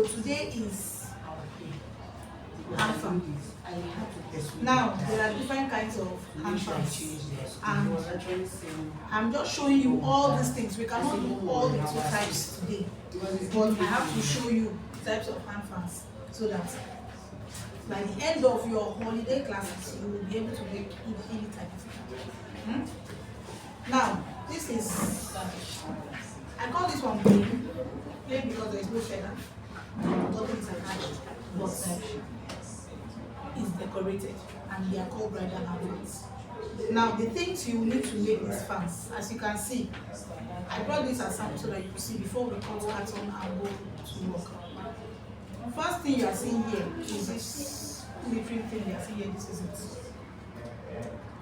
Today is handfan. Now there are different kinds of handfans, and I'm just showing you all these things. We cannot do all the two types today, but I have to show you types of handfans so that by the end of your holiday classes you will be able to make any type of thing. Now this is, I call this one plain because there is no feather, nothing is attached, but is decorated, and they are called bridal handfans. Now the things you need to make these fans, as you can see, I brought this as sample so that you see before we cut carton and go to work. First thing you are seeing here is this glittering thing you are seeing here. This is it.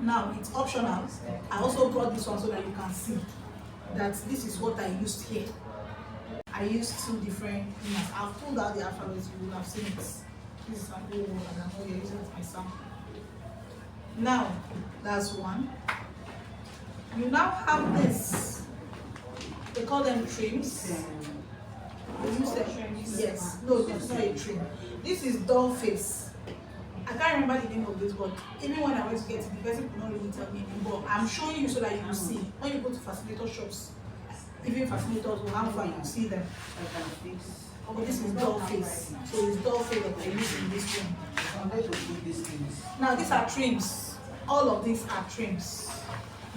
Now it's optional. I also brought this one so that you can see that this is what I used here. I used two different things. I've pulled out the alphabets, you will have seen it. This is sample one, and I know you're using it as my sample. Now, that's one. You now have this. They call them trims. You use them. Yes. No, it's not a trim. This is doll face. I can't remember the name of this, but even when I went to get it, the person could not really tell me anymore. But I'm showing you so that you will see. When you go to facilitator shops, even facilitators will have fun, you see them. Oh, this is doll face. So it's doll face that I use in this one. Now these are trims. All of these are trims.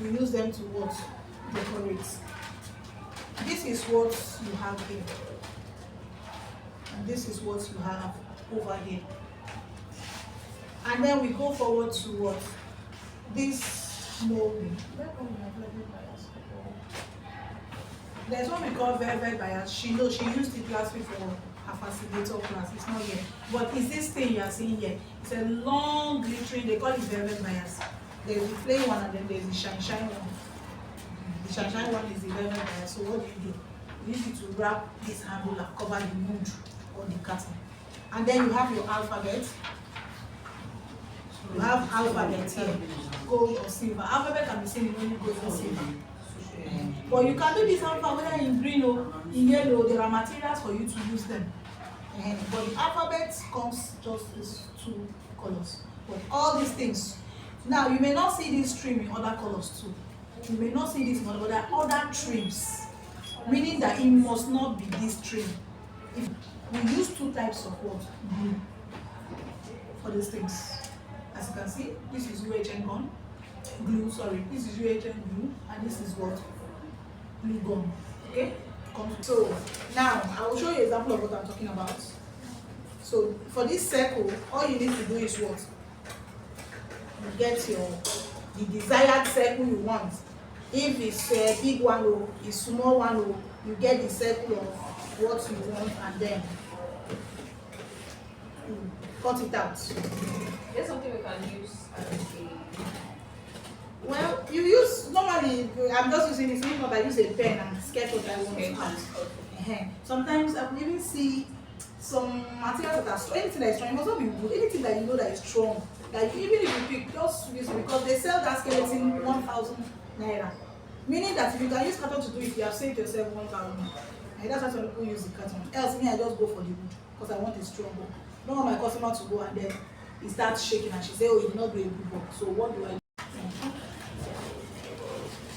You use them to what? Decorate. This is what you have here. And this is what you have over here. And then we go forward to what? This molding. There's one we call velvet bias. She knows, she used it last week for her facilitator class. It's not here. But it's this thing you are seeing here. It's a long glittering, they call it velvet bias. There's the plain one and then there's the shine one. The shine one is the velvet bias. So what do? You use it to wrap this handle and cover the mood or the curtain. And then you have your alphabet. You have alphabet here, gold or silver. Alphabet can be seen in only gold or silver. But you can do this alphabet whether in green or in yellow. There are materials for you to use them. But the alphabet comes just these two colors. But all these things. Now you may not see this trim in other colors too. You may not see this in other, but there are other trims. Meaning that it must not be this trim. If we use two types of what? Glue for these things. As you can see, this is UHN gun. Glue, sorry. This is UHN glue, and this is what? Glue gun. Okay? So now I will show you an example of what I'm talking about. So for this circle, all you need to do is what? You get the desired circle you want. If it's a big one or a small one, or you get the circle of what you want, and then you cut it out. There's something we can use as a... Well, you use, normally, I'm just using this, if not I use a pen and sketch what I want to add. Sometimes I will even see some materials that are strong, anything that is strong, it must not be wood, anything that you know that is strong, that you, even if you pick, just use it, because they sell that skeleton 1,000 naira. Meaning that if you can use carton to do it, you have saved yourself 1,000. And that's why some people use the carton. Else, me, I just go for the wood, because I want a strong one. I don't want my customer to go and then he starts shaking and she say, oh, you did not do a good work. So what do I do?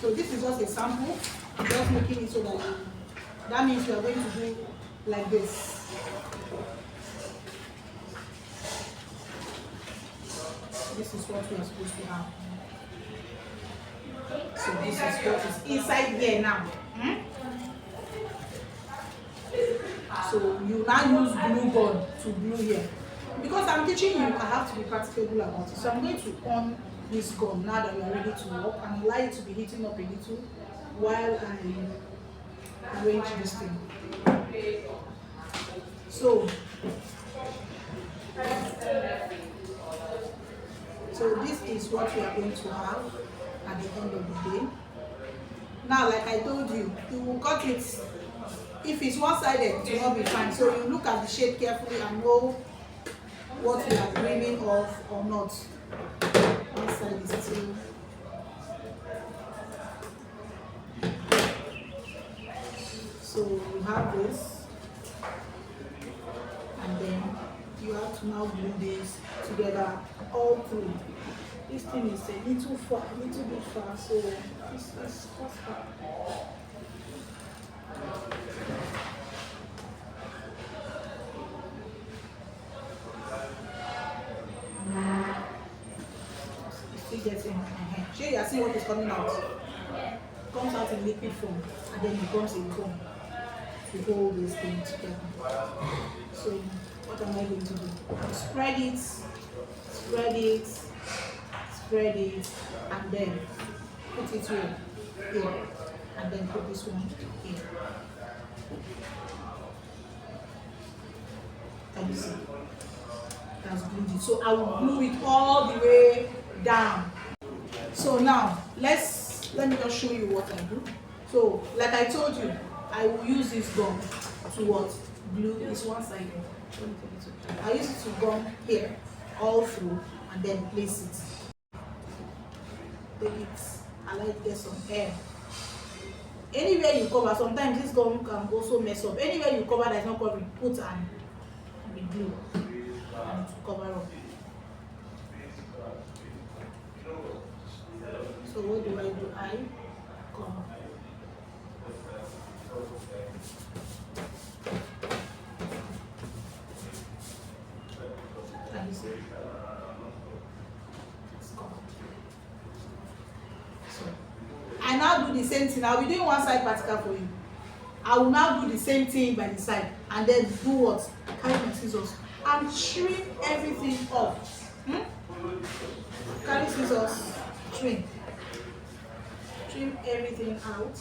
So this is just a sample. I'm just making it so that that means you are going to do like this. This is what we are supposed to have. So this is what is inside here now. So you now use glue gun to glue here. Because I'm teaching you, I have to be practical about it. So I'm going to on this gun now that we are ready to work and allow it to be heating up a little while I arrange this thing. So this is what we are going to have at the end of the day. Now, like I told you, you will cut it. If it's one-sided, it will not be fine. So you look at the shape carefully and know what you are dreaming of or not. One side is still. So we have this. to now glue this together all through. This thing is a little far, a little bit far, so it's just far. It's still getting sure you are seeing what is coming out. Yeah. Comes out in liquid form and then becomes a gum to hold this thing together. So what am I going to do? Spread it, spread it, spread it, and then put it here, and then put this one here. Can you see? That's glued it. So I will glue it all the way down. So now let me just show you what I do. So like I told you, I will use this gum to what? Glue this one side. I use it to gum here all through and then place it. Take it. I like to get some air. Anywhere you cover, sometimes this gum can also mess up. Anywhere you cover that is not covering, put and glue and to cover up. So what do? I cover. Can you see? It's covered. So I now do the same thing. I'll be doing one side particle for you. I will now do the same thing by the side and then do what? Carry my scissors and trim everything off. Carry scissors, trim. Trim everything out.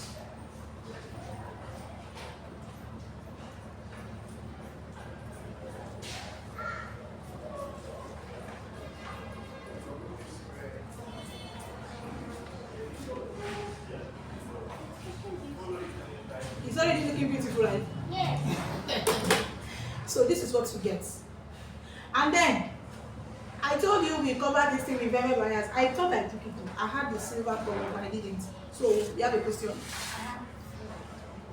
It's already looking beautiful, right? Yes. So this is what you get. And then I told you we covered this thing with velvet bias. I thought I took it off. I had the silver color, but I didn't. So you have a question?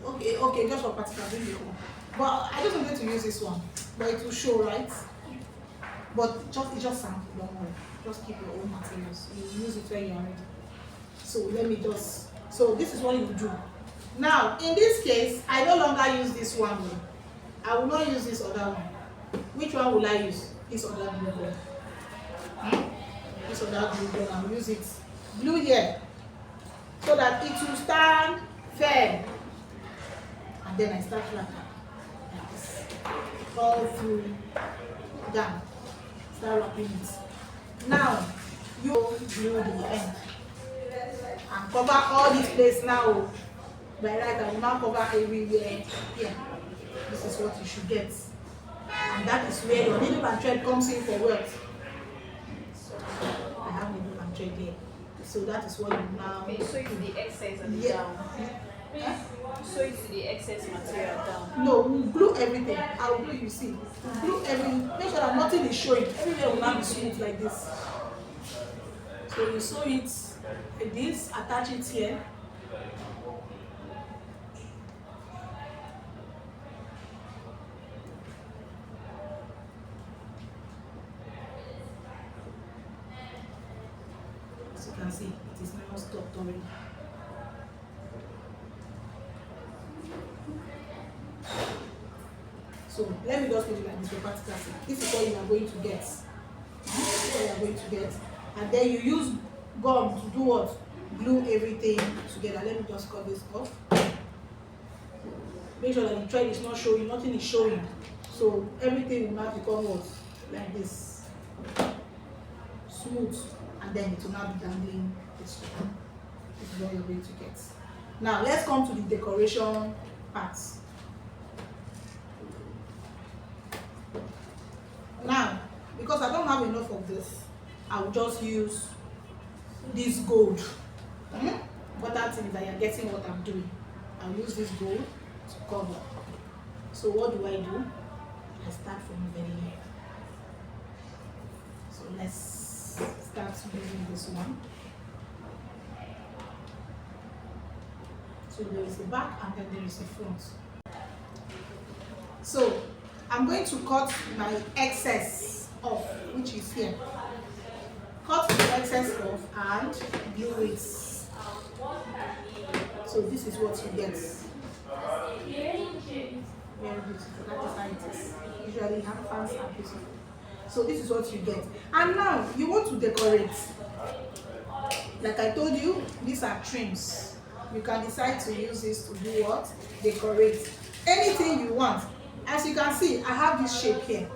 Okay, just for practical, bring it home. But I just wanted to use this one, but it will show, right? But it's just sample, don't worry. Just keep your own materials. You use it when you are ready. So let me just. So this is what you do. Now, in this case, I no longer use this one. I will not use this other one. Which one will I use? This other blue one. This other blue one. I will use it blue here so that it will stand firm. And then I start wrapping like this. All through down. Start wrapping it. Now, you glue the end. And cover all this place now. By right, I will now cover everywhere here. This is what you should get. And that is where your needle and thread comes in for work. I have needle and thread here. So that is what you now. Okay, so it's the excess and the down. So it's the excess material down. No, we glue everything. I will glue, you see. We glue everything. Make sure that nothing is showing. Everywhere will now be smooth like this. So you sew it like this, attach it here. As you can see, it is now stopped already. So let me just put it like this for practical sake. This is what you are going to get. This is what you are going to get. And then you use gum to do what? Glue everything together. Let me just cut this off. Make sure that the thread is not showing, nothing is showing. So everything will now become what? Like this. Smooth. And then it will now be dangling this way. This is what you're going to get. Now let's come to the decoration parts. Now, because I don't have enough of this, I will just use this gold. But that thing is that you're getting what I'm doing. I'll use this gold to cover. So what do? I start from the very end. So let's start using this one. So there is the back and then there is the front. So I'm going to cut my excess off, which is here. Cut the excess off and glue it. So this is what you get. Very beautiful. That is how it is. Usually hand fans are beautiful. So this is what you get. And now you want to decorate. Like I told you, these are trims. You can decide to use this to do what? Decorate. Anything you want. As you can see, I have this shape here.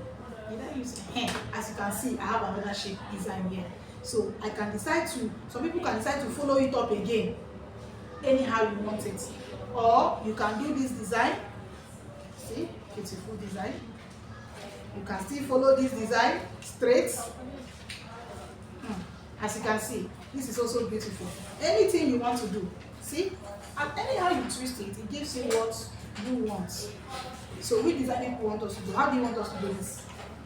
As you can see, I have another shape design here. So I can decide to, some people can decide to follow it up again, anyhow you want it. Or you can do this design. See, beautiful design. You can still follow this design straight. As you can see, this is also beautiful. Anything you want to do, see, and anyhow you twist it, it gives you what you want. So which design people want us to do? How do you want us to do this?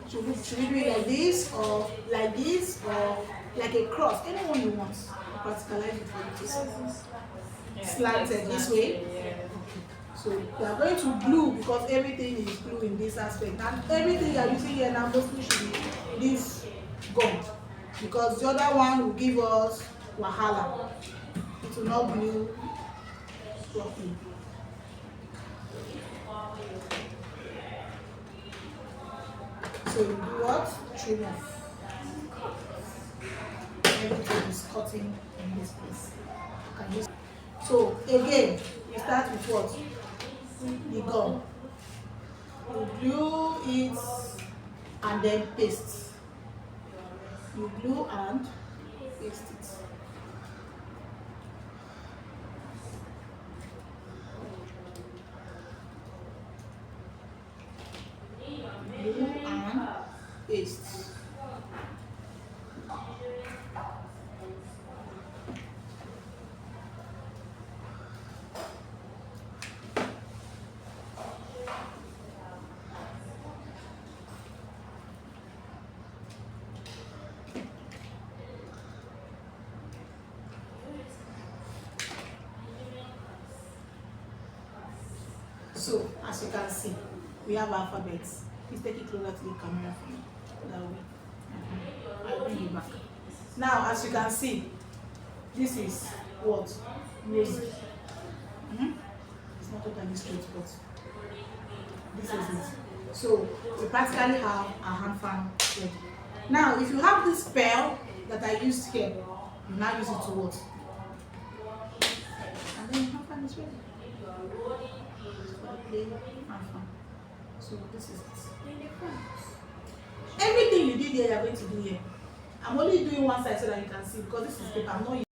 Should we do it like this, or like this, or like a cross? Anyone you want. Practicalize it for you to see. Slanted this way. So we are going to glue because everything is glue in this aspect, and everything you are using here now mostly should be this gum, because the other one will give us wahala. It will not glue properly. So you do what? Trim off. Everything is cutting in this place. So again, you start with what? The gum. You glue it and then paste. You glue and paste it. Glue and paste. So, as you can see, we have alphabets. Please take it closer to the camera for me. That way. I'll bring you back. Now, as you can see, this is what? Rosy. It's not totally straight, but this is it. So, we practically have a hand fan ready. Now, if you have this pearl that I used here, you now use it to what? And then hand fan is ready. So this is it. Everything you did here, you are going to do here. I'm only doing one side so that you can see, because this is paper. I'm not